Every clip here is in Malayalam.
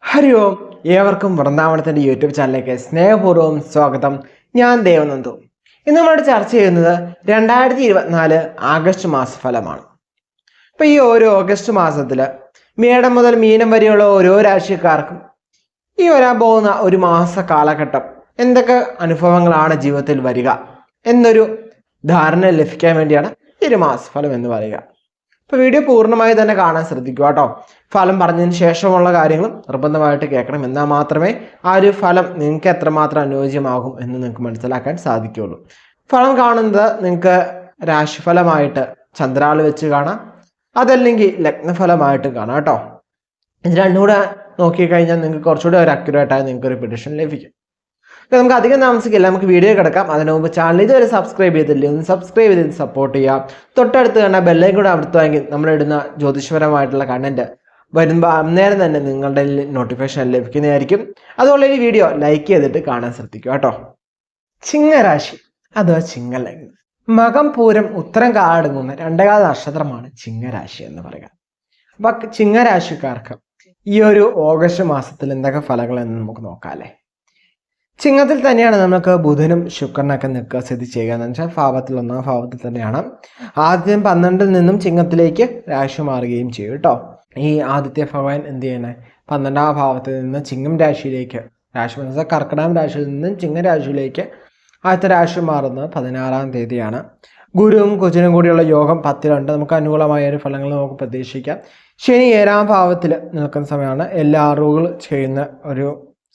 ഹരി ഓം. ഏവർക്കും വൃന്ദാവനത്തിൻ്റെ യൂട്യൂബ് ചാനലിലേക്ക് സ്നേഹപൂർവ്വം സ്വാഗതം. ഞാൻ ദേവനന്ദു. ഇന്ന് നമ്മൾ ചർച്ച ചെയ്യുന്നത് 2024 ആഗസ്റ്റ് മാസഫലമാണ്. അപ്പോൾ ഈ ഓരോ ഓഗസ്റ്റ് മാസത്തിൽ മേടം മുതൽ മീനം വരെയുള്ള ഓരോ രാശിക്കാർക്കും ഈ വരാൻ പോകുന്ന ഒരു മാസ കാലഘട്ടം എന്തൊക്കെ അനുഭവങ്ങളാണ് ജീവിതത്തിൽ വരിക എന്നൊരു ധാരണ ലഭിക്കാൻ വേണ്ടിയാണ് ഈ ഒരു മാസഫലം എന്ന് പറയുക. അപ്പോൾ വീഡിയോ പൂർണ്ണമായി തന്നെ കാണാൻ ശ്രദ്ധിക്കുക കേട്ടോ. ഫലം പറഞ്ഞതിന് ശേഷമുള്ള കാര്യങ്ങളും നിർബന്ധമായിട്ട് കേൾക്കണം. എന്നാൽ മാത്രമേ ആ ഒരു ഫലം നിങ്ങൾക്ക് എത്രമാത്രം അനുയോജ്യമാകും എന്ന് നിങ്ങൾക്ക് മനസ്സിലാക്കാൻ സാധിക്കുകയുള്ളൂ. ഫലം കാണുന്നത് നിങ്ങൾക്ക് രാശിഫലമായിട്ട് ചന്ദ്രാൾ വെച്ച് കാണാം, അതല്ലെങ്കിൽ ലഗ്നഫലമായിട്ട് കാണാം കേട്ടോ. ഇത് രണ്ടും കൂടെ നോക്കിക്കഴിഞ്ഞാൽ നിങ്ങൾക്ക് കുറച്ചുകൂടി ഒരു അക്യുറേറ്റായി നിങ്ങൾക്ക് ഒരു പ്രിഡിക്ഷൻ ലഭിക്കും. നമുക്ക് അധികം താമസിക്കില്ല, നമുക്ക് വീഡിയോ കിടക്കാം. അതിനു മുമ്പ് ചാനൽ ഇതുവരെ സബ്സ്ക്രൈബ് ചെയ്തില്ലേ, ഒന്ന് സബ്സ്ക്രൈബ് ചെയ്ത് സപ്പോർട്ട് ചെയ്യാം. തൊട്ടടുത്ത് തന്നെ ബെല്ലൈക്കൺ കൂടെ അമർത്തുമെങ്കിൽ നമ്മളിടുന്ന ജ്യോതിഷപരമായിട്ടുള്ള കണ്ടന്റ് വരുമ്പോൾ അന്നേരം തന്നെ നിങ്ങളുടെ നോട്ടിഫിക്കേഷൻ ലഭിക്കുന്നതായിരിക്കും. അതുപോലെ ഈ വീഡിയോ ലൈക്ക് ചെയ്തിട്ട് കാണാൻ ശ്രദ്ധിക്കുക കേട്ടോ. ചിങ്ങരാശി അഥവാ ചിങ്ങലഗ്നം. മകം പൂരം ഉത്തരം കാലടങ്ങുന്ന രണ്ടേകാല നക്ഷത്രമാണ് ചിങ്ങരാശി എന്ന് പറയുക. അപ്പൊ ചിങ്ങരാശിക്കാർക്ക് ഈ ഒരു ഓഗസ്റ്റ് മാസത്തിൽ എന്തൊക്കെ ഫലങ്ങൾ എന്ന് നമുക്ക് നോക്കാം അല്ലേ. ചിങ്ങത്തിൽ തന്നെയാണ് നമുക്ക് ബുധനും ശുക്രനൊക്കെ നിൽക്കുക സ്ഥിതി ചെയ്യുക എന്ന് വെച്ചാൽ ഭാവത്തിൽ ഒന്നാം ഭാവത്തിൽ തന്നെയാണ്. ആദ്യം 12 നിന്നും ചിങ്ങത്തിലേക്ക് രാശി മാറുകയും ചെയ്യും കേട്ടോ. ഈ ആദിത്യ ഭഗവാൻ എന്ത് ചെയ്യണേ 12ാം ഭാവത്തിൽ നിന്ന് ചിങ്ങം രാശിയിലേക്ക് രാശി കർക്കിടകം രാശിയിൽ നിന്നും ചിങ്ങം രാശിയിലേക്ക് ആദ്യത്തെ രാശി മാറുന്നത് 16-ാം തീയതിയാണ്. ഗുരുവും കുജനും കൂടിയുള്ള യോഗം 10-ലുണ്ട്. നമുക്ക് അനുകൂലമായ ഒരു ഫലങ്ങൾ നമുക്ക് പ്രതീക്ഷിക്കാം. ശനി 7-ാം ഭാവത്തിൽ നിൽക്കുന്ന സമയമാണ്. എല്ലാ അറിവുകൾ ചെയ്യുന്ന ഒരു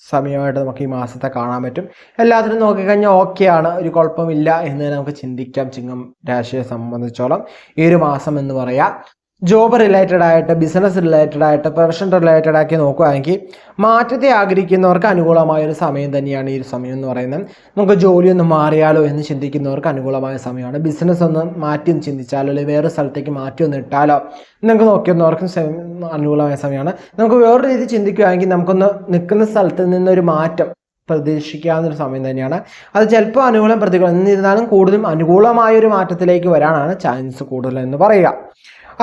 സമയമായിട്ട് നമുക്ക് ഈ മാസത്തെ കാണാൻ പറ്റും. എല്ലാത്തിനും നോക്കിക്കഴിഞ്ഞാൽ ഓക്കെയാണ്, ഒരു കുഴപ്പമില്ല എന്ന് നമുക്ക് ചിന്തിക്കാം. ചിങ്ങം രാശിയെ സംബന്ധിച്ചോളം ഈ ഒരു മാസം എന്ന് പറയാം ജോബ് റിലേറ്റഡ് ആയിട്ട്, ബിസിനസ് റിലേറ്റഡ് ആയിട്ട്, പ്രൊഫഷൻ റിലേറ്റഡ് ആക്കി നോക്കുകയാണെങ്കിൽ മാറ്റത്തെ ആഗ്രഹിക്കുന്നവർക്ക് അനുകൂലമായ ഒരു സമയം തന്നെയാണ് ഈ ഒരു സമയം എന്ന് പറയുന്നത്. നമുക്ക് ജോലി ഒന്ന് മാറിയാലോ എന്ന് ചിന്തിക്കുന്നവർക്ക് അനുകൂലമായ സമയമാണ്. ബിസിനസ് ഒന്ന് മാറ്റി ചിന്തിച്ചാലോ, അല്ലെങ്കിൽ വേറെ സ്ഥലത്തേക്ക് മാറ്റി ഒന്ന് ഇട്ടാലോ നിങ്ങൾക്ക് നോക്കുന്നവർക്കും അനുകൂലമായ സമയമാണ്. നമുക്ക് വേറൊരു രീതി ചിന്തിക്കുകയാണെങ്കിൽ നമുക്കൊന്ന് നിൽക്കുന്ന സ്ഥലത്ത് നിന്നൊരു മാറ്റം പ്രതീക്ഷിക്കാവുന്നൊരു സമയം തന്നെയാണ്. അത് ചിലപ്പോൾ അനുകൂലം പ്രതികൂലം എന്നിരുന്നാലും കൂടുതലും അനുകൂലമായൊരു മാറ്റത്തിലേക്ക് വരാനാണ് ചാൻസ് കൂടുതൽ എന്ന് പറയുക.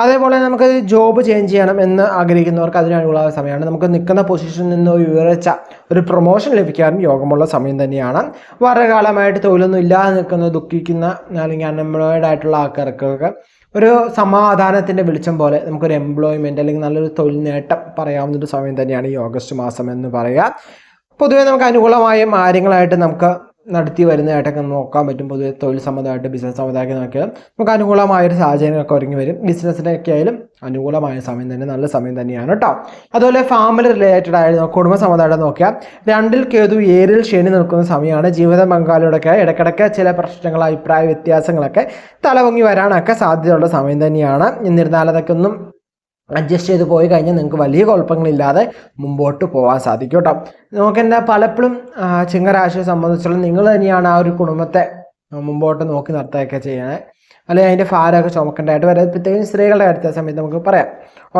അതേപോലെ നമുക്ക് ജോബ് ചേഞ്ച് ചെയ്യണം എന്ന് ആഗ്രഹിക്കുന്നവർക്ക് അതിന് അനുകൂലമായ സമയമാണ്. നമുക്ക് നിൽക്കുന്ന പൊസിഷനിൽ നിന്ന് ഒരു ഉയർച്ച, ഒരു പ്രൊമോഷൻ ലഭിക്കാനും യോഗമുള്ള സമയം തന്നെയാണ്. വളരെ കാലമായിട്ട് തൊഴിലൊന്നും ഇല്ലാതെ നിൽക്കുന്ന, ദുഃഖിക്കുന്ന അല്ലെങ്കിൽ അൺഎംപ്ലോയിഡ് ആയിട്ടുള്ള ആൾക്കാർക്കൊക്കെ ഒരു സമാധാനത്തിൻ്റെ വെളിച്ചം പോലെ നമുക്കൊരു എംപ്ലോയ്മെൻറ്റ് അല്ലെങ്കിൽ നല്ലൊരു തൊഴിൽ നേട്ടം പറയാവുന്നൊരു സമയം തന്നെയാണ് ഈ ഓഗസ്റ്റ് മാസം എന്ന് പറയുക. പൊതുവേ നമുക്ക് അനുകൂലമായ കാര്യങ്ങളായിട്ട് നമുക്ക് നടത്തി വരുന്നതായിട്ടൊക്കെ നോക്കാൻ പറ്റും. പൊതുവെ തൊഴിൽ സംബന്ധമായിട്ട്, ബിസിനസ് സംബന്ധമായിട്ട് നോക്കിയാൽ നമുക്ക് അനുകൂലമായൊരു സാഹചര്യങ്ങളൊക്കെ ഒരുങ്ങി വരും. ബിസിനസ്സിനൊക്കെ ആയാലും അനുകൂലമായ സമയം തന്നെ, നല്ല സമയം തന്നെയാണ് കേട്ടോ. അതുപോലെ ഫാമിലി റിലേറ്റഡ് ആയിട്ട്, കുടുംബ സംബന്ധമായിട്ട് നോക്കിയാൽ 2-ൽ കേതു 7-ൽ ശനി നിൽക്കുന്ന സമയമാണ്. ജീവിത പങ്കാളിയോടൊക്കെ ഇടയ്ക്കിടയ്ക്ക് ചില പ്രശ്നങ്ങൾ, അഭിപ്രായ വ്യത്യാസങ്ങളൊക്കെ തലപൊങ്ങി വരാനൊക്കെ സാധ്യതയുള്ള സമയം തന്നെയാണ്. എന്നിരുന്നാലും അതൊക്കെ ഒന്നും അഡ്ജസ്റ്റ് ചെയ്ത് പോയി കഴിഞ്ഞാൽ നിങ്ങൾക്ക് വലിയ കുഴപ്പങ്ങളില്ലാതെ മുമ്പോട്ട് പോകാൻ സാധിക്കും കേട്ടോ. നമുക്കെന്താ പലപ്പോഴും ചിങ്ങരാശിയെ സംബന്ധിച്ചിടത്തോളം നിങ്ങൾ തന്നെയാണ് ആ ഒരു കുടുംബത്തെ മുമ്പോട്ട് നോക്കി നടത്തുകയൊക്കെ ചെയ്യണേ, അല്ലെങ്കിൽ അതിൻ്റെ ഭാരമൊക്കെ ചുമക്കേണ്ടതായിട്ട് വരെ, പ്രത്യേകിച്ച് സ്ത്രീകളുടെ അടുത്ത സമയത്ത് നമുക്ക് പറയാം.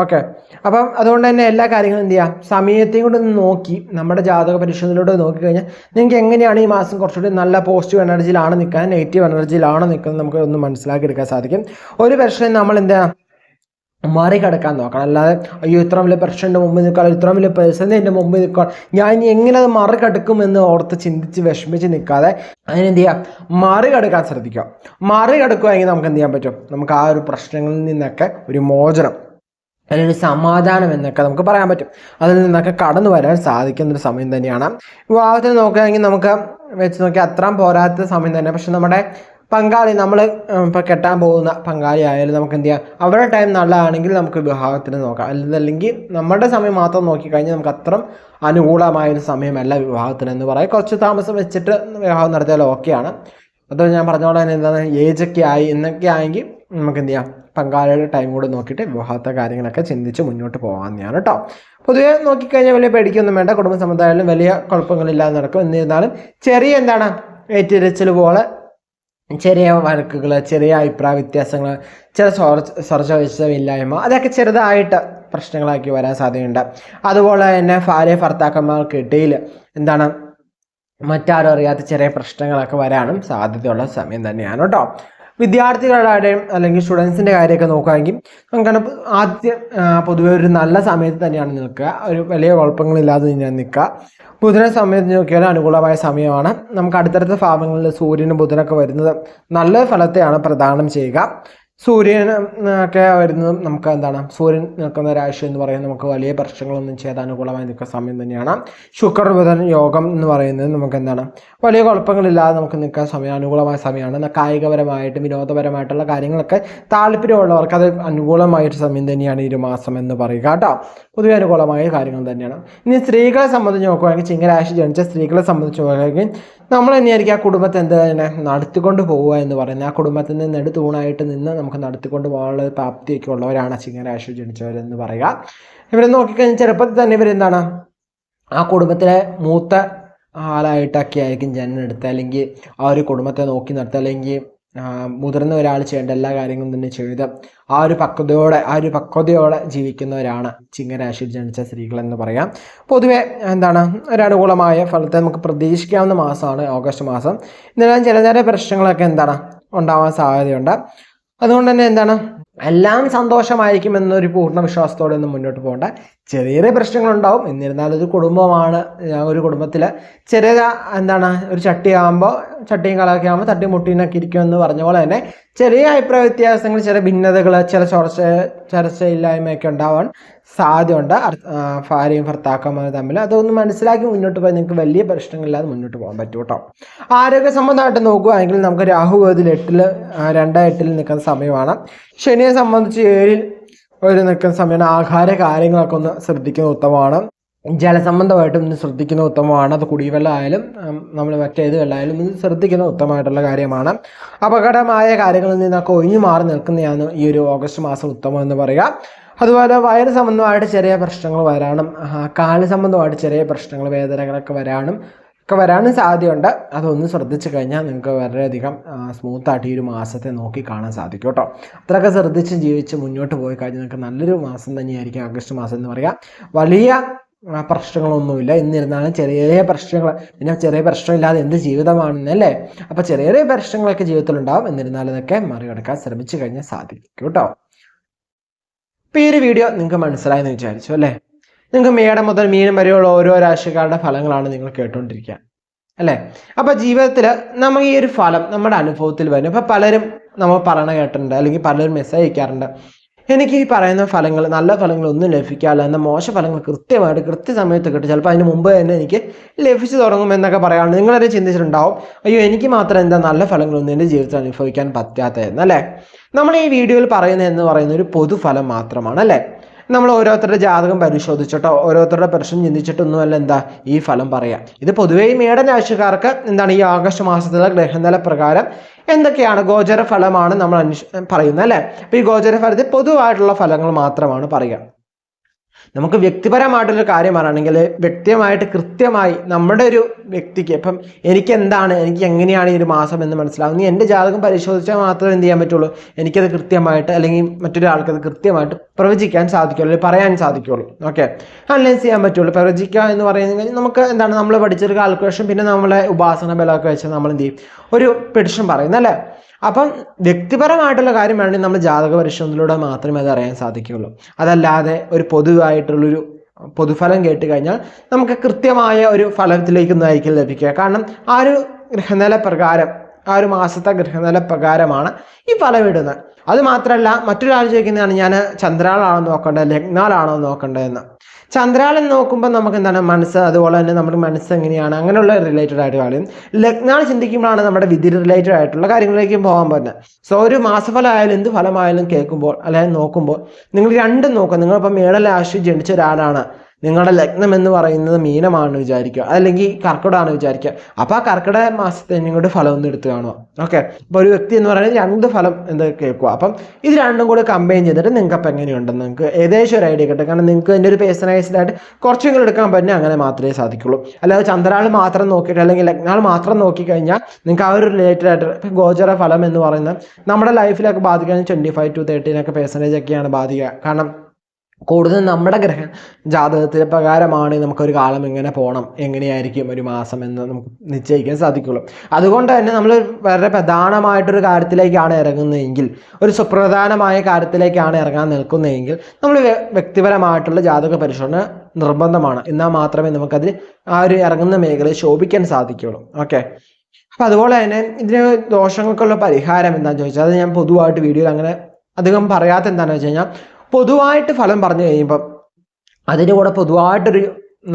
ഓക്കെ, അപ്പം അതുകൊണ്ട് തന്നെ എല്ലാ കാര്യങ്ങളും എന്ത് ചെയ്യാം, സമയത്തെയും കൂടെ ഒന്ന് നോക്കി നമ്മുടെ ജാതക പരിശോധനയിലൂടെ നോക്കിക്കഴിഞ്ഞാൽ നിങ്ങൾക്ക് എങ്ങനെയാണ് ഈ മാസം കുറച്ചുകൂടി നല്ല പോസിറ്റീവ് എനർജിയിലാണ് നിൽക്കാൻ, നെഗറ്റീവ് എനർജിയിലാണ് നിൽക്കുന്നത് നമുക്ക് ഒന്ന് മനസ്സിലാക്കിയെടുക്കാൻ സാധിക്കും. ഒരു വർഷം നമ്മൾ എന്താ മറികടക്കാൻ നോക്കണം. അല്ലാതെ അയ്യോ ഇത്ര വലിയ പ്രശ്നത്തിൻ്റെ മുമ്പ് നിൽക്കുക, ഇത്ര വലിയ പ്രതിസന്ധിൻ്റെ മുമ്പ് നിൽക്കുക, ഞാൻ ഇനി എങ്ങനെ അത് മറികടക്കുമെന്ന് ഓർത്ത് ചിന്തിച്ച് വിഷമിച്ച് നിൽക്കാതെ അതിനെന്ത് ചെയ്യുക, മറികടക്കാൻ ശ്രദ്ധിക്കുക. മറികടക്കുകയാണെങ്കിൽ നമുക്ക് എന്ത് ചെയ്യാൻ പറ്റും, നമുക്ക് ആ ഒരു പ്രശ്നങ്ങളിൽ നിന്നൊക്കെ ഒരു മോചനം അല്ലെങ്കിൽ ഒരു സമാധാനം എന്നൊക്കെ നമുക്ക് പറയാൻ പറ്റും. അതിൽ നിന്നൊക്കെ കടന്നു വരാൻ സാധിക്കുന്നൊരു സമയം തന്നെയാണ്. വിവാഹത്തിൽ നോക്കുകയാണെങ്കിൽ നമുക്ക് വെച്ച് നോക്കിയാൽ അത്രയും പോരാത്ത സമയം തന്നെ. പക്ഷെ നമ്മുടെ പങ്കാളി, നമ്മൾ ഇപ്പോൾ കെട്ടാൻ പോകുന്ന പങ്കാളി ആയാലും നമുക്ക് എന്ത് ചെയ്യാം, അവരുടെ ടൈം നല്ലതാണെങ്കിൽ നമുക്ക് വിവാഹത്തിന് നോക്കാം. അല്ലെങ്കിൽ നമ്മുടെ സമയം മാത്രം നോക്കിക്കഴിഞ്ഞാൽ നമുക്ക് അത്ര അനുകൂലമായൊരു സമയമല്ല വിവാഹത്തിന് എന്ന് പറയാം. കുറച്ച് താമസം വെച്ചിട്ട് വിവാഹം നടത്തിയാൽ ഓക്കെയാണ്. അത് ഞാൻ പറഞ്ഞോളാം തന്നെ എന്താണ്, ഏജൊക്കെ ആയി എന്നൊക്കെ ആയെങ്കിൽ നമുക്ക് എന്ത് ചെയ്യാം, പങ്കാളിയുടെ ടൈം കൂടെ നോക്കിയിട്ട് വിവാഹത്തെ കാര്യങ്ങളൊക്കെ ചിന്തിച്ച് മുന്നോട്ട് പോകാമെന്നാണ് കേട്ടോ. പൊതുവെ നോക്കിക്കഴിഞ്ഞാൽ വലിയ പേടിക്കൊന്നും വേണ്ട, കുടുംബ സമുദായാലും വലിയ കുഴപ്പങ്ങളില്ലാതെ നടക്കും. എന്നിരുന്നാലും ചെറിയ എന്താണ് ഏറ്റുരച്ചിൽ പോലെ ചെറിയ വഴക്കുകൾ, ചെറിയ അഭിപ്രായ വ്യത്യാസങ്ങൾ, ചില സ്വർജവില്ലായ്മ, അതൊക്കെ ചെറുതായിട്ട് പ്രശ്നങ്ങളാക്കി വരാൻ സാധ്യതയുണ്ട്. അതുപോലെ തന്നെ ഭാര്യ ഭർത്താക്കന്മാർക്കിടയിൽ എന്താണ് മറ്റാരും അറിയാത്ത ചെറിയ പ്രശ്നങ്ങളൊക്കെ വരാനും സാധ്യതയുള്ള സമയം തന്നെയാണ് കേട്ടോ. വിദ്യാർത്ഥികളുടെയും അല്ലെങ്കിൽ സ്റ്റുഡൻസിൻ്റെ കാര്യമൊക്കെ നോക്കുകയാണെങ്കിൽ നമുക്കാണ് ആദ്യം പൊതുവെ ഒരു നല്ല സമയത്ത് തന്നെയാണ് നിൽക്കുക, ഒരു വലിയ കുഴപ്പങ്ങളില്ലാതെ തന്നെയാണ് നിൽക്കുക. ബുധനെ സമയത്ത് നോക്കിയാൽ അനുകൂലമായ സമയമാണ്. നമുക്ക് അടുത്തടുത്ത ഭാവങ്ങളിൽ സൂര്യനും ബുധനൊക്കെ വരുന്നത് നല്ല ഫലത്തെയാണ് പ്രദാനം ചെയ്യുക. സൂര്യൻ ഒക്കെ വരുന്നതും നമുക്ക് എന്താണ്, സൂര്യൻ നിൽക്കുന്ന രാശി എന്ന് പറയുന്നത് നമുക്ക് വലിയ പ്രശ്നങ്ങളൊന്നും ചെയ്യാതെ അനുകൂലമായി നിൽക്കുന്ന സമയം തന്നെയാണ്. ശുക്ര ബുധൻ യോഗം എന്ന് പറയുന്നത് നമുക്ക് എന്താണ്, വലിയ കുഴപ്പങ്ങളില്ലാതെ നമുക്ക് നിൽക്കാൻ സമയം, അനുകൂലമായ സമയമാണ്. കായികപരമായിട്ടും വിനോദപരമായിട്ടുള്ള കാര്യങ്ങളൊക്കെ താല്പര്യമുള്ളവർക്ക് അത് അനുകൂലമായിട്ട് സമയം തന്നെയാണ് ഈ ഒരു മാസം എന്ന് പറയുക കേട്ടോ. പൊതുവെ അനുകൂലമായ കാര്യങ്ങൾ തന്നെയാണ്. ഇനി സ്ത്രീകളെ സംബന്ധിച്ച് നോക്കുകയാണെങ്കിൽ, ചിങ്ങരാശി ജനിച്ച സ്ത്രീകളെ സംബന്ധിച്ച് നോക്കുകയാണെങ്കിൽ നമ്മൾ തന്നെയായിരിക്കും ആ കുടുംബത്തെ എന്താ തന്നെ നടത്തിക്കൊണ്ട് പോവുക എന്ന് പറയുന്നത്. ആ കുടുംബത്തിൻ്റെ നെടുതൂണായിട്ട് നിന്ന് നമുക്ക് നടത്തിക്കൊണ്ട് പോകാനുള്ള പ്രാപ്തിയൊക്കെ ഉള്ളവരാണ് ചിങ്ങരാശി ജനിച്ചവരെന്ന് പറയുക. ഇവരെ നോക്കിക്കഴിഞ്ഞാൽ ചെറുപ്പത്തിൽ തന്നെ ഇവരെന്താണ്, ആ കുടുംബത്തിലെ മൂത്ത ആളായിട്ടൊക്കെ ആയിരിക്കും ജന്മം എടുത്ത്, അല്ലെങ്കിൽ ആ ഒരു കുടുംബത്തെ നോക്കി നടത്തുക, അല്ലെങ്കിൽ മുതിർന്ന ഒരാൾ ചെയ്യേണ്ട എല്ലാ കാര്യങ്ങളും തന്നെ ചെയ്ത് ആ ഒരു പക്വതയോടെ ജീവിക്കുന്നവരാണ് ചിങ്ങരാശിയിൽ ജനിച്ച സ്ത്രീകൾ എന്ന് പറയാം. പൊതുവെ എന്താണ്, ഒരു അനുകൂലമായ ഫലത്തെ നമുക്ക് പ്രതീക്ഷിക്കാവുന്ന മാസമാണ് ഓഗസ്റ്റ് മാസം. എന്നാലും ചില പ്രശ്നങ്ങളൊക്കെ എന്താണ് ഉണ്ടാവാൻ സാധ്യതയുണ്ട്. അതുകൊണ്ട് തന്നെ എന്താണ്, എല്ലാം സന്തോഷമായിരിക്കും എന്നൊരു പൂർണ്ണ വിശ്വാസത്തോടെ ഒന്നും മുന്നോട്ട് പോകേണ്ട. ചെറിയ പ്രശ്നങ്ങളുണ്ടാവും. എന്നിരുന്നാലും ഒരു കുടുംബമാണ്, ഒരു കുടുംബത്തിൽ ചെറിയ എന്താണ്, ഒരു ചട്ടിയാകുമ്പോൾ ചട്ടിയും കളയൊക്കെ ആകുമ്പോൾ തട്ടിമുട്ടീനൊക്കെ ഇരിക്കുമെന്ന് പറഞ്ഞ പോലെ തന്നെ ചെറിയ അഭിപ്രായ വ്യത്യാസങ്ങൾ, ചില ഭിന്നതകൾ, ചില ചർച്ചയില്ലായ്മയൊക്കെ ഉണ്ടാവാൻ സാധ്യതയുണ്ട് ഭാര്യയും ഭർത്താക്കന്മാരും തമ്മിൽ. അതൊന്ന് മനസ്സിലാക്കി മുന്നോട്ട് പോയി നിങ്ങൾക്ക് വലിയ പ്രശ്നങ്ങളില്ലാതെ മുന്നോട്ട് പോകാൻ പറ്റും കേട്ടോ. ആരോഗ്യ സംബന്ധമായിട്ട് നോക്കുകയാണെങ്കിൽ നമുക്ക് രാഹു ഗതിയിൽ 2-8 നിൽക്കുന്ന സമയമാണ്. ശനിയെ സംബന്ധിച്ച് 7 നിൽക്കുന്ന സമയമാണ്. ആഹാര കാര്യങ്ങളൊക്കെ ഒന്ന് ശ്രദ്ധിക്കുന്നത് ഉത്തമമാണ്. ജലസംബന്ധമായിട്ടും ഒന്ന് ശ്രദ്ധിക്കുന്നത് ഉത്തമമാണ്. അത് കുടിവെള്ളം ആയാലും നമ്മൾ മറ്റേത് വെള്ളമായാലും ഇത് ശ്രദ്ധിക്കുന്നത് ഉത്തമമായിട്ടുള്ള കാര്യമാണ്. അപകടമായ കാര്യങ്ങളിൽ നിന്നൊക്കെ ഒഴിഞ്ഞു മാറി നിൽക്കുന്നതാണ് ഈ ഒരു ഓഗസ്റ്റ് മാസം ഉത്തമം എന്ന് പറയുക. അതുപോലെ വയറ് സംബന്ധമായിട്ട് ചെറിയ പ്രശ്നങ്ങൾ വരാനും, കാല് സംബന്ധമായിട്ട് ചെറിയ പ്രശ്നങ്ങൾ, വേദനകളൊക്കെ വരാനും സാധ്യതയുണ്ട്. അതൊന്ന് ശ്രദ്ധിച്ചു കഴിഞ്ഞാൽ നിങ്ങൾക്ക് വളരെയധികം സ്മൂത്തായിട്ട് ഈ ഒരു മാസത്തെ നോക്കി കാണാൻ സാധിക്കും കേട്ടോ. അത്രയൊക്കെ ശ്രദ്ധിച്ച് ജീവിച്ച് മുന്നോട്ട് പോയി കഴിഞ്ഞാൽ നിങ്ങൾക്ക് നല്ലൊരു മാസം തന്നെയായിരിക്കും ഓഗസ്റ്റ് മാസം എന്ന് പറയുക. വലിയ പ്രശ്നങ്ങളൊന്നുമില്ല. എന്നിരുന്നാലും ചെറിയ പ്രശ്നങ്ങൾ, പിന്നെ ചെറിയ പ്രശ്നമില്ലാതെ എന്ത് ജീവിതമാണെന്നല്ലേ. അപ്പോൾ ചെറിയ പ്രശ്നങ്ങളൊക്കെ ജീവിതത്തിലുണ്ടാവും. എന്നിരുന്നാലും ഇതൊക്കെ മറികടക്കാൻ ശ്രമിച്ചു കഴിഞ്ഞാൽ സാധിക്കും കേട്ടോ. ഇപ്പോൾ ഈ ഒരു വീഡിയോ നിങ്ങൾക്ക് മനസ്സിലായെന്ന് വിചാരിച്ചു അല്ലേ. നിങ്ങൾക്ക് മേടം മുതൽ മീനം വരെയുള്ള ഓരോ രാശിക്കാരുടെ ഫലങ്ങളാണ് നിങ്ങൾ കേട്ടുകൊണ്ടിരിക്കുക അല്ലേ. അപ്പോൾ ജീവിതത്തിൽ നമ്മൾ ഈ ഒരു ഫലം നമ്മുടെ അനുഭവത്തിൽ വരും. ഇപ്പോൾ പലരും നമ്മൾ പറയണ കേട്ടിട്ടുണ്ട്, അല്ലെങ്കിൽ പലരും മെസ്സേജ് അയക്കാറുണ്ട്, എനിക്ക് ഈ പറയുന്ന ഫലങ്ങൾ, നല്ല ഫലങ്ങളൊന്നും ലഭിക്കാറില്ല, എന്നാൽ മോശ ഫലങ്ങൾ കൃത്യസമയത്ത് കിട്ടും, ചിലപ്പോൾ അതിന് മുമ്പ് തന്നെ എനിക്ക് ലഭിച്ചു തുടങ്ങും എന്നൊക്കെ പറയാറുണ്ട്. നിങ്ങളൊരു ചിന്തിച്ചിട്ടുണ്ടാവും, അയ്യോ എനിക്ക് മാത്രം എന്താ നല്ല ഫലങ്ങളൊന്നും എൻ്റെ ജീവിതത്തിൽ അനുഭവിക്കാൻ പറ്റാത്തതെന്നല്ലേ. നമ്മൾ ഈ വീഡിയോയിൽ പറയുന്നത് ഒരു പൊതുഫലം മാത്രമാണ് അല്ലേ. നമ്മൾ ഓരോരുത്തരുടെ ജാതകം പരിശോധിച്ചിട്ടോ ഓരോരുത്തരുടെ പ്രശ്നം ചിന്തിച്ചിട്ടൊന്നുമല്ല എന്താ ഈ ഫലം പറയാം. ഇത് പൊതുവേ ഈ മേടൻ രാശിക്കാർക്ക് എന്താണ് ഈ ആഗസ്റ്റ് മാസത്തിലെ ഗ്രഹനില പ്രകാരം എന്തൊക്കെയാണ് ഗോചര ഫലമാണ് നമ്മൾ പറയുന്നത് അല്ലേ. അപ്പോൾ ഈ ഗോചര ഫലത്തിൽ പൊതുവായിട്ടുള്ള ഫലങ്ങൾ മാത്രമാണ് പറയുക. നമുക്ക് വ്യക്തിപരമായിട്ടൊരു കാര്യം പറയുകയാണെങ്കിൽ വ്യക്തിപരമായിട്ട് കൃത്യമായി നമ്മുടെ ഒരു വ്യക്തിക്ക് ഇപ്പം എനിക്ക് എങ്ങനെയാണ് ഈ ഒരു മാസം എന്ന് മനസ്സിലാവും. നീ എൻ്റെ ജാതകം പരിശോധിച്ചാൽ മാത്രമേ എന്ത് ചെയ്യാൻ പറ്റുള്ളൂ, എനിക്കത് കൃത്യമായിട്ട് അല്ലെങ്കിൽ മറ്റൊരാൾക്കത് കൃത്യമായിട്ട് പ്രവചിക്കാൻ സാധിക്കുള്ളൂ, അല്ലെങ്കിൽ പറയാൻ സാധിക്കുള്ളൂ. ഓക്കെ, അനലൈസ് ചെയ്യാൻ പറ്റുള്ളൂ. പ്രവചിക്കുക എന്ന് പറയുന്നത് നമുക്ക് നമ്മൾ പഠിച്ചൊരു കാൽക്കുലേഷൻ, പിന്നെ നമ്മളെ ഉപാസന ബലമൊക്കെ വെച്ച് നമ്മൾ എന്ത് ചെയ്യും, ഒരു പ്രെഡിക്ഷൻ പറയുന്നല്ലേ. അപ്പം വ്യക്തിപരമായിട്ടുള്ള കാര്യം വേണമെങ്കിൽ നമ്മൾ ജാതക പരിശോധനയിലൂടെ മാത്രമേ അത് അറിയാൻ സാധിക്കുകയുള്ളൂ. അതല്ലാതെ ഒരു പൊതുവായിട്ടുള്ളൊരു പൊതുഫലം കേട്ട് കഴിഞ്ഞാൽ നമുക്ക് കൃത്യമായ ഒരു ഫലത്തിലേക്കൊന്നും ആയിരിക്കും ലഭിക്കുക. കാരണം ആ ഒരു ഗ്രഹനില പ്രകാരം, ആ ഒരു മാസത്തെ ഗ്രഹനില പ്രകാരമാണ് ഈ ഫലം ഇടുന്നത്. അത് മാത്രമല്ല, മറ്റൊരാൾ ചോദിക്കുന്നതാണ് ഞാൻ ചന്ദ്രാളാണോ നോക്കേണ്ടത് ലഗ്നാളാണോ നോക്കേണ്ടതെന്ന്. ചന്ദ്രാലൻ നോക്കുമ്പോൾ നമുക്ക് മനസ്സ്, അതുപോലെ തന്നെ നമ്മുടെ മനസ്സ് എങ്ങനെയാണ്, അങ്ങനെയുള്ള റിലേറ്റഡ് ആയിട്ട് കാര്യം. ലഗ്നാൾ ചിന്തിക്കുമ്പോഴാണ് നമ്മുടെ വിധി റിലേറ്റഡ് ആയിട്ടുള്ള കാര്യങ്ങളിലേക്ക് പോകാൻ പറ്റുന്നത്. സോ ഒരു മാസഫലം ആയാലും എന്ത് ഫലമായാലും കേൾക്കുമ്പോൾ അല്ലെങ്കിൽ നോക്കുമ്പോൾ നിങ്ങൾ രണ്ടും നോക്കുക. നിങ്ങളിപ്പോൾ മേടരാശി ജനിച്ച ഒരാളാണ്, നിങ്ങളുടെ ലഗ്നം എന്ന് പറയുന്നത് മീനമാണെന്ന് വിചാരിക്കുക, അല്ലെങ്കിൽ കർക്കിടകമാണ് വിചാരിക്കുക. അപ്പോൾ ആ കർക്കിടക മാസത്തെ നിങ്ങളുടെ ഫലം ഒന്ന് എടുത്ത് കാണുക. ഓക്കെ, അപ്പോൾ ഒരു വ്യക്തി എന്ന് പറയുന്നത് 2 ഫലം കേൾക്കുക. അപ്പം ഇത് രണ്ടും കൂടി കമ്പൈൻ ചെയ്തിട്ട് നിങ്ങൾക്ക് അപ്പം എങ്ങനെയുണ്ടെന്ന് നിങ്ങൾക്ക് ഏകദേശം ഒരു ഐഡിയ കിട്ടും. കാരണം നിങ്ങൾക്ക് എൻ്റെ ഒരു പേഴ്സണലൈസ്ഡ് ആയിട്ട് കുറച്ചെങ്കിലും എടുക്കാൻ പറ്റുന്ന അങ്ങനെ മാത്രമേ സാധിക്കുള്ളൂ. അല്ലാതെ ചന്ദ്രാൾ മാത്രം നോക്കിയിട്ട് അല്ലെങ്കിൽ ലഗ്നാൾ മാത്രം നോക്കിക്കഴിഞ്ഞാൽ നിങ്ങൾക്ക് ആ ഒരു റിലേറ്റഡ് ആയിട്ട് ഗോചര ഫലം എന്ന് പറയുന്നത് നമ്മുടെ ലൈഫിലൊക്കെ ബാധിക്കുന്നത് 25 to 30% പേഴ്സൻറ്റേജ് ഒക്കെയാണ് ബാധിക്കുക. കാരണം കൂടുതൽ നമ്മുടെ ജാതകത്തിലെ പ്രകാരമാണ് നമുക്കൊരു കാലം എങ്ങനെ പോകണം, എങ്ങനെയായിരിക്കും ഒരു മാസം എന്ന് നമുക്ക് നിശ്ചയിക്കാൻ സാധിക്കുള്ളൂ. അതുകൊണ്ട് തന്നെ നമ്മൾ വളരെ പ്രധാനമായിട്ടൊരു കാര്യത്തിലേക്കാണ് ഇറങ്ങുന്നതെങ്കിൽ, ഒരു സുപ്രധാനമായ കാര്യത്തിലേക്കാണ് ഇറങ്ങാൻ നിൽക്കുന്നതെങ്കിൽ നമ്മൾ വ്യക്തിപരമായിട്ടുള്ള ജാതക പരിശോധന നിർബന്ധമാണ്. എന്നാൽ മാത്രമേ നമുക്കതിൽ ആ ഒരു ഇറങ്ങുന്ന മേഖലയിൽ ശോഭിക്കാൻ സാധിക്കുകയുള്ളൂ. ഓക്കെ, അപ്പം അതുപോലെ തന്നെ ഇതിന് ദോഷങ്ങൾക്കുള്ള പരിഹാരം എന്താണെന്ന് ചോദിച്ചാൽ അത് ഞാൻ പൊതുവായിട്ട് വീഡിയോയിൽ അങ്ങനെ അധികം പറയാത്ത എന്താണെന്ന് വെച്ച് കഴിഞ്ഞാൽ, പൊതുവായിട്ട് ഫലം പറഞ്ഞു കഴിയുമ്പം അതിൻ്റെ കൂടെ പൊതുവായിട്ടൊരു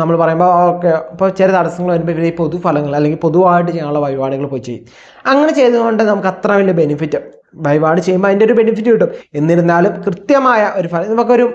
നമ്മൾ പറയുമ്പോൾ ഓക്കെ ഇപ്പോൾ ചില തടസ്സങ്ങൾ വരുമ്പോൾ ഈ പൊതുഫലങ്ങൾ അല്ലെങ്കിൽ പൊതുവായിട്ട് ചെയ്യാനുള്ള വഴിപാടുകൾ പോയി ചെയ്യും. അങ്ങനെ ചെയ്തുകൊണ്ട് നമുക്ക് അത്ര വലിയ ബെനിഫിറ്റ്, വഴിപാട് ചെയ്യുമ്പോൾ അതിൻ്റെ ഒരു ബെനിഫിറ്റ് കിട്ടും. എന്നിരുന്നാലും കൃത്യമായ ഒരു ഫലം, നമുക്കൊരു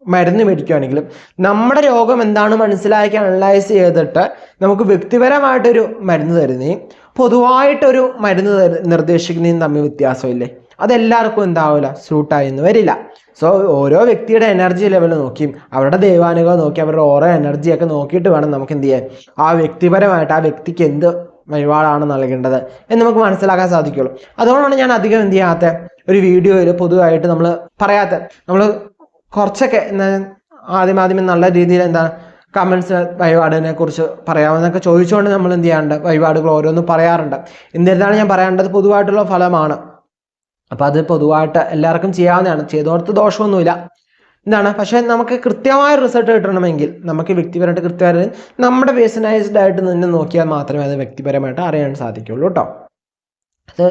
മരുന്ന് മേടിക്കുകയാണെങ്കിലും നമ്മുടെ രോഗം എന്താണ് മനസ്സിലാക്കി അനലൈസ് ചെയ്തിട്ട് നമുക്ക് വ്യക്തിപരമായിട്ടൊരു മരുന്ന് തരുന്നതും പൊതുവായിട്ടൊരു മരുന്ന് നിർദ്ദേശിക്കുന്നതും തമ്മിൽ വ്യത്യാസമില്ലേ? അതെല്ലാവർക്കും എന്താവില്ല, സ്യൂട്ടായി എന്ന് വരില്ല. സോ ഓരോ വ്യക്തിയുടെ എനർജി ലെവൽ നോക്കിയും അവരുടെ ദൈവാനുഭവം നോക്കി അവരുടെ ഓരോ എനർജിയൊക്കെ നോക്കിയിട്ട് വേണം നമുക്ക് എന്ത് ചെയ്യാൻ, ആ വ്യക്തിപരമായിട്ട് ആ വ്യക്തിക്ക് എന്ത് വഴിപാടാണ് നൽകേണ്ടത് എന്ന് നമുക്ക് മനസ്സിലാക്കാൻ സാധിക്കുള്ളൂ. അതുകൊണ്ടാണ് ഞാൻ അധികം എന്ത് ചെയ്യാത്ത ഒരു വീഡിയോയിൽ പൊതുവായിട്ട് നമ്മൾ പറയാത്ത, നമ്മൾ കുറച്ചൊക്കെ ആദ്യം നല്ല രീതിയിൽ എന്താണ് കമൻസ് വഴിപാടിനെ കുറിച്ച് പറയാമെന്നൊക്കെ ചോദിച്ചുകൊണ്ട് നമ്മൾ എന്ത് ചെയ്യാറുണ്ട്, വഴിപാടുകൾ ഓരോന്നും പറയാറുണ്ട്. എന്നിരുന്നാലും ഞാൻ പറയേണ്ടത് പൊതുവായിട്ടുള്ള ഫലമാണ്. അപ്പം അത് പൊതുവായിട്ട് എല്ലാവർക്കും ചെയ്യാവുന്നതാണ്, ചെയ്തോർത്ത് ദോഷമൊന്നുമില്ല എന്താണ്. പക്ഷേ നമുക്ക് കൃത്യമായ റിസൾട്ട് കിട്ടണമെങ്കിൽ നമുക്ക് വ്യക്തിപരമായിട്ട് കൃത്യമായിട്ട് നമ്മുടെ പേഴ്സണലൈസ്ഡ് ആയിട്ട് നിന്ന് നോക്കിയാൽ മാത്രമേ അത് വ്യക്തിപരമായിട്ട് അറിയാൻ സാധിക്കുള്ളൂ കേട്ടോ. അത്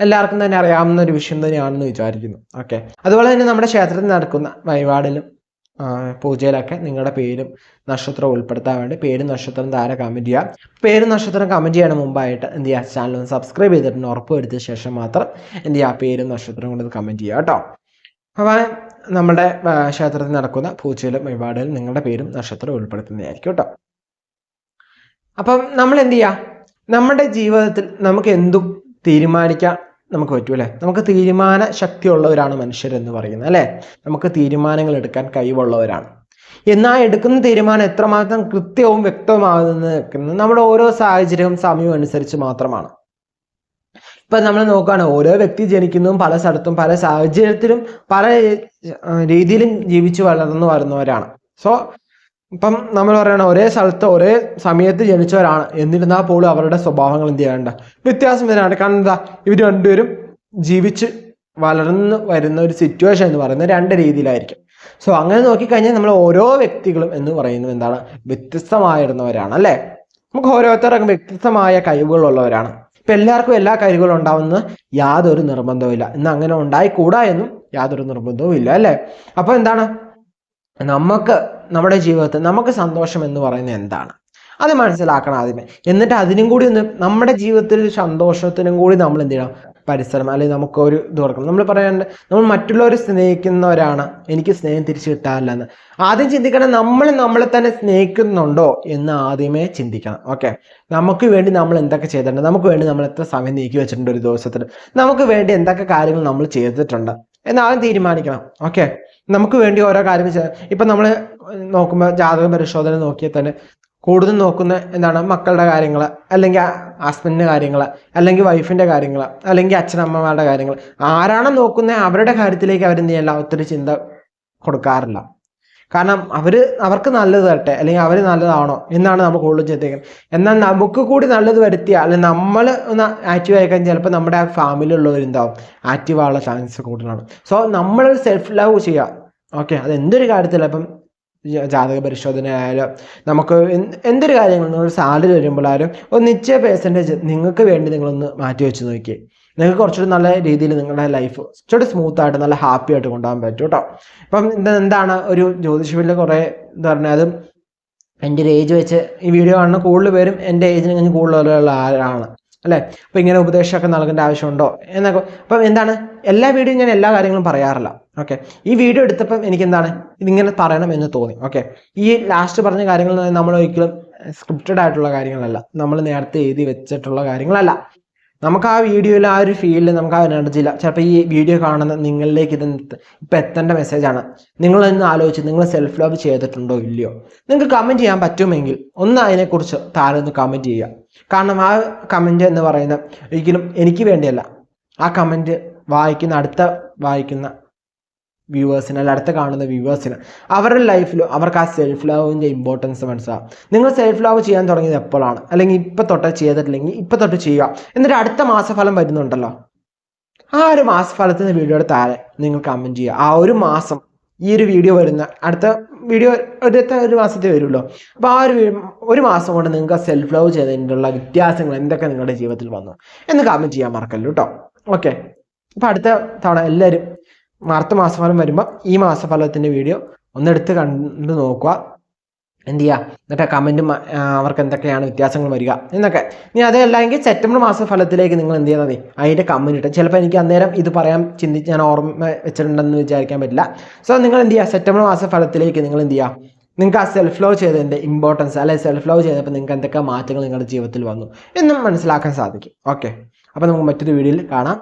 എല്ലാവർക്കും തന്നെ അറിയാവുന്ന ഒരു വിഷയം തന്നെയാണെന്ന് വിചാരിക്കുന്നു. ഓക്കെ, അതുപോലെ തന്നെ നമ്മുടെ ക്ഷേത്രത്തിൽ നടക്കുന്ന വഴിപാടിലും പൂജയിലൊക്കെ നിങ്ങളുടെ പേരും നക്ഷത്രവും ഉൾപ്പെടുത്താൻ വേണ്ടി പേരും നക്ഷത്രം താഴെ കമൻറ്റ് ചെയ്യുക. പേരും നക്ഷത്രം കമൻറ്റ് ചെയ്യണ മുമ്പായിട്ട് എന്ത് ചെയ്യുക, ചാനൽ ഒന്ന് സബ്സ്ക്രൈബ് ചെയ്തിട്ട് ഉറപ്പ് വരുത്തിയ ശേഷം മാത്രം എന്ത് ചെയ്യുക, പേരും നക്ഷത്രം കൊണ്ട് കമൻറ്റ് ചെയ്യുക കേട്ടോ. അപ്പോൾ നമ്മുടെ ക്ഷേത്രത്തിൽ നടക്കുന്ന പൂജയിലും വഴിപാടിലും നിങ്ങളുടെ പേരും നക്ഷത്രവും ഉൾപ്പെടുത്തുന്നതായിരിക്കും കേട്ടോ. അപ്പം നമ്മൾ എന്ത് ചെയ്യുക, നമ്മുടെ ജീവിതത്തിൽ നമുക്ക് എന്തും തീരുമാനിക്കാൻ നമുക്ക് പറ്റും അല്ലേ. നമുക്ക് തീരുമാന ശക്തിയുള്ളവരാണ് മനുഷ്യരെന്ന് പറയുന്നത് അല്ലേ. നമുക്ക് തീരുമാനങ്ങൾ എടുക്കാൻ കഴിവുള്ളവരാണ്. എന്നാൽ എടുക്കുന്ന തീരുമാനം എത്രമാത്രം കൃത്യവും വ്യക്തമാകുന്നത് നിൽക്കുന്നത് നമ്മുടെ ഓരോ സാഹചര്യവും സമയവും അനുസരിച്ച് മാത്രമാണ്. ഇപ്പം നമ്മൾ നോക്കുകയാണ്, ഓരോ വ്യക്തി ജനിക്കുന്നതും പല സ്ഥലത്തും പല സാഹചര്യത്തിലും പല രീതിയിലും ജീവിച്ചു വളർന്നു വരുന്നവരാണ്. സോ ഇപ്പം നമ്മൾ പറയണം ഒരേ സ്ഥലത്ത് ഒരേ സമയത്ത് ജനിച്ചവരാണ്, എന്നിരുന്നാൽ പോലും അവരുടെ സ്വഭാവങ്ങൾ എന്ത് ചെയ്യാണ്ട് വ്യത്യാസം വരാണ്ട്. കാരണം എന്താ, ഇവർ രണ്ടുപേരും ജീവിച്ച് വളർന്നു വരുന്ന ഒരു സിറ്റുവേഷൻ എന്ന് പറയുന്നത് രണ്ട് രീതിയിലായിരിക്കും. സോ അങ്ങനെ നോക്കിക്കഴിഞ്ഞാൽ നമ്മൾ ഓരോ വ്യക്തികളും എന്ന് പറയുന്നത് എന്താണ്, വ്യത്യസ്തമായിരുന്നവരാണ് അല്ലേ. നമുക്ക് ഓരോരുത്തർക്കും വ്യത്യസ്തമായ കഴിവുകളുള്ളവരാണ്. ഇപ്പം എല്ലാവർക്കും എല്ലാ കഴിവുകളും ഉണ്ടാവുന്ന യാതൊരു നിർബന്ധവും ഇന്ന് അങ്ങനെ ഉണ്ടായിക്കൂടാ എന്നും യാതൊരു നിർബന്ധവും ഇല്ല അല്ലേ. അപ്പോൾ എന്താണ്, നമുക്ക് നമ്മുടെ ജീവിതത്തിൽ നമുക്ക് സന്തോഷം എന്ന് പറയുന്നത് എന്താണ് അത് മനസ്സിലാക്കണം ആദ്യമേ. എന്നിട്ട് അതിനും കൂടി ഒന്ന് നമ്മുടെ ജീവിതത്തിൽ സന്തോഷത്തിനും കൂടി നമ്മൾ എന്ത് ചെയ്യണം, പരിസരം അല്ലെങ്കിൽ നമുക്കൊരു ഇത് കൊടുക്കണം. നമ്മൾ പറയാണ്ട് നമ്മൾ മറ്റുള്ളവരെ സ്നേഹിക്കുന്നവരാണ്, എനിക്ക് സ്നേഹം തിരിച്ചു കിട്ടാറില്ല എന്ന് ആദ്യം ചിന്തിക്കണം. നമ്മൾ നമ്മളെ തന്നെ സ്നേഹിക്കുന്നുണ്ടോ എന്ന് ആദ്യമേ ചിന്തിക്കണം. ഓക്കെ, നമുക്ക് വേണ്ടി നമ്മൾ എന്തൊക്കെ ചെയ്തിട്ടുണ്ട്, നമുക്ക് വേണ്ടി നമ്മൾ എത്ര സമയം നീക്കി വെച്ചിട്ടുണ്ട് ഒരു ദിവസത്തിൽ, നമുക്ക് വേണ്ടി എന്തൊക്കെ കാര്യങ്ങൾ നമ്മൾ ചെയ്തിട്ടുണ്ട് എന്നാദ്യം തീരുമാനിക്കണം. ഓക്കെ, നമുക്ക് വേണ്ടി ഓരോ കാര്യങ്ങൾ ഇപ്പം നമ്മൾ നോക്കുമ്പോൾ ജാതക പരിശോധന നോക്കിയാൽ തന്നെ കൂടുതൽ നോക്കുന്ന എന്താണ്, മക്കളുടെ കാര്യങ്ങൾ അല്ലെങ്കിൽ ഹസ്ബൻഡിൻ്റെ കാര്യങ്ങൾ അല്ലെങ്കിൽ വൈഫിൻ്റെ കാര്യങ്ങൾ അല്ലെങ്കിൽ അച്ഛനമ്മമാരുടെ കാര്യങ്ങൾ. ആരാണോ നോക്കുന്നത് അവരുടെ കാര്യത്തിലേക്ക് അവരെന്ത് ചെയ്യില്ല, ഒത്തിരി ചിന്ത കൊടുക്കാറില്ല. കാരണം അവർക്ക് നല്ലത് തരട്ടെ അല്ലെങ്കിൽ അവർ നല്ലതാണോ എന്നാണ് നമ്മൾ കൂടുതൽ ചിന്തിക്കുന്നത്. എന്നാൽ നമുക്ക് കൂടി നല്ലത് വരുത്തിയാൽ അല്ലെങ്കിൽ നമ്മൾ ഒന്ന് ആക്റ്റീവ് ആയി കഴിഞ്ഞാൽ ചിലപ്പോൾ നമ്മുടെ ആ ഫാമിലിയിലുള്ളവരെന്താവും ആക്റ്റീവ് ആവാനുള്ള ചാൻസ് കൂടുതലാണ്. സോ നമ്മളൊരു സെൽഫ് ലവ് ചെയ്യുക. ഓക്കെ, അത് എന്തൊരു കാര്യത്തില്ല, ഇപ്പം ജാതക പരിശോധന ആയാലും നമുക്ക് എന്തൊരു കാര്യങ്ങളും നിങ്ങൾ സാലറി വരുമ്പോഴായാലും ഒരു നിശ്ചയ പെർസെൻറ്റേജ് നിങ്ങൾക്ക് വേണ്ടി നിങ്ങളൊന്ന് മാറ്റി വെച്ച് നോക്കിയേ. നിങ്ങൾക്ക് കുറച്ചുകൂടി നല്ല രീതിയിൽ നിങ്ങളുടെ ലൈഫ് കുറച്ചുകൂടി സ്മൂത്തായിട്ട് നല്ല ഹാപ്പി ആയിട്ട് കൊണ്ടുപോകാൻ പറ്റും കേട്ടോ. ഇപ്പം എന്താണ് ഒരു ജ്യോതിഷത്തിൽ കുറേ എന്താ പറഞ്ഞാൽ, അതും എൻ്റെ ഒരു ഏജ് വെച്ച് ഈ വീഡിയോ കാണുന്ന കൂടുതൽ പേരും എൻ്റെ ഏജിന് കഴിഞ്ഞ് കൂടുതലുള്ള ആരാണ് അല്ലേ. അപ്പം ഇങ്ങനെ ഉപദേശമൊക്കെ നൽകേണ്ട ആവശ്യമുണ്ടോ എന്നൊക്കെ. അപ്പം എന്താണ്, എല്ലാ വീഡിയോയും ഞാൻ എല്ലാ കാര്യങ്ങളും പറയാറില്ല. ഓക്കെ, ഈ വീഡിയോ എടുത്തപ്പം എനിക്ക് എന്താണ് ഇതിങ്ങനെ പറയണം എന്ന് തോന്നി. ഓക്കെ, ഈ ലാസ്റ്റ് പറഞ്ഞ കാര്യങ്ങൾ നമ്മൾ ഒരിക്കലും സ്ക്രിപ്റ്റഡ് ആയിട്ടുള്ള കാര്യങ്ങളല്ല, നമ്മൾ നേരത്തെ എഴുതി വെച്ചിട്ടുള്ള കാര്യങ്ങളല്ല. നമുക്ക് ആ വീഡിയോയിൽ ആ ഒരു ഫീലിൽ നമുക്ക് ആ എനർജിയില്ല. ചിലപ്പോൾ ഈ വീഡിയോ കാണുന്ന നിങ്ങളിലേക്ക് ഇത് ഇപ്പം എത്തേണ്ട മെസ്സേജാണ്. നിങ്ങളൊന്ന് ആലോചിച്ച് നിങ്ങൾ സെൽഫ് ലവ് ചെയ്തിട്ടുണ്ടോ ഇല്ലയോ. നിങ്ങൾക്ക് കമൻറ്റ് ചെയ്യാൻ പറ്റുമെങ്കിൽ ഒന്ന് അതിനെക്കുറിച്ച് താഴെ ഒന്ന് കമൻറ്റ് ചെയ്യുക. കാരണം ആ കമൻറ്റ് എന്ന് പറയുന്നത് ഒരിക്കലും എനിക്ക് വേണ്ടിയല്ല, ആ കമൻറ്റ് വായിക്കുന്ന വ്യൂവേഴ്സിന് അല്ല അടുത്ത കാണുന്ന വ്യൂവേഴ്സിന് അവരുടെ ലൈഫിലും അവർക്ക് ആ സെൽഫ് ലവിൻ്റെ ഇമ്പോർട്ടൻസ് മനസ്സിലാവും. നിങ്ങൾ സെൽഫ് ലവ് ചെയ്യാൻ തുടങ്ങിയത് എപ്പോഴാണ്, അല്ലെങ്കിൽ ഇപ്പം തൊട്ട് ചെയ്തിട്ടില്ലെങ്കിൽ ഇപ്പം തൊട്ട് ചെയ്യുക. എന്നിട്ട് അടുത്ത മാസഫലം വരുന്നുണ്ടല്ലോ, ആ ഒരു മാസഫലത്തിന് വീഡിയോയുടെ താഴെ നിങ്ങൾ കമൻറ്റ് ചെയ്യുക. ആ ഒരു മാസം ഈ ഒരു വീഡിയോ വരുന്ന അടുത്ത വീഡിയോ ഒരു മാസത്തെ വരുമല്ലോ, അപ്പോൾ ആ ഒരു മാസം കൊണ്ട് നിങ്ങൾക്ക് സെൽഫ് ലവ് ചെയ്തതിനുള്ള വ്യത്യാസങ്ങൾ എന്തൊക്കെ നിങ്ങളുടെ ജീവിതത്തിൽ വന്നു എന്ന് കമൻറ്റ് ചെയ്യാൻ മറക്കല്ലോ കേട്ടോ. ഓക്കെ, അപ്പോൾ അടുത്ത തവണ എല്ലാവരും അടുത്ത മാസഫലം വരുമ്പോൾ ഈ മാസഫലത്തിൻ്റെ വീഡിയോ ഒന്നെടുത്ത് കണ്ട് നോക്കുക. എന്ത് ചെയ്യുക, എന്നിട്ട് കമൻറ്റും അവർക്ക് എന്തൊക്കെയാണ് വ്യത്യാസങ്ങൾ വരിക എന്നൊക്കെ. ഇനി അതല്ലെങ്കിൽ സെപ്റ്റംബർ മാസഫലത്തിലേക്ക് നിങ്ങൾ എന്ത് ചെയ്താൽ മതി, അതിൻ്റെ കമൻറ്റ് ഇട്ട്. ചിലപ്പോൾ എനിക്ക് അന്നേരം ഇത് പറയാൻ ഞാൻ ഓർമ്മ വെച്ചിട്ടുണ്ടെന്ന് വിചാരിക്കാൻ പറ്റില്ല. സോ നിങ്ങൾ എന്ത് ചെയ്യുക, സെപ്റ്റംബർ മാസഫലത്തിലേക്ക് നിങ്ങൾ എന്ത് ചെയ്യുക, നിങ്ങൾക്ക് ആ സെൽഫ് ലവ് ചെയ്തതിൻ്റെ ഇമ്പോർട്ടൻസ് അല്ലെങ്കിൽ സെൽഫ് ലവ് ചെയ്തപ്പോൾ നിങ്ങൾക്ക് എന്തൊക്കെ മാറ്റങ്ങൾ നിങ്ങളുടെ ജീവിതത്തിൽ വന്നു എന്നും മനസ്സിലാക്കാൻ സാധിക്കും. ഓക്കെ, അപ്പോൾ നമുക്ക് മറ്റൊരു വീഡിയോയിൽ കാണാം.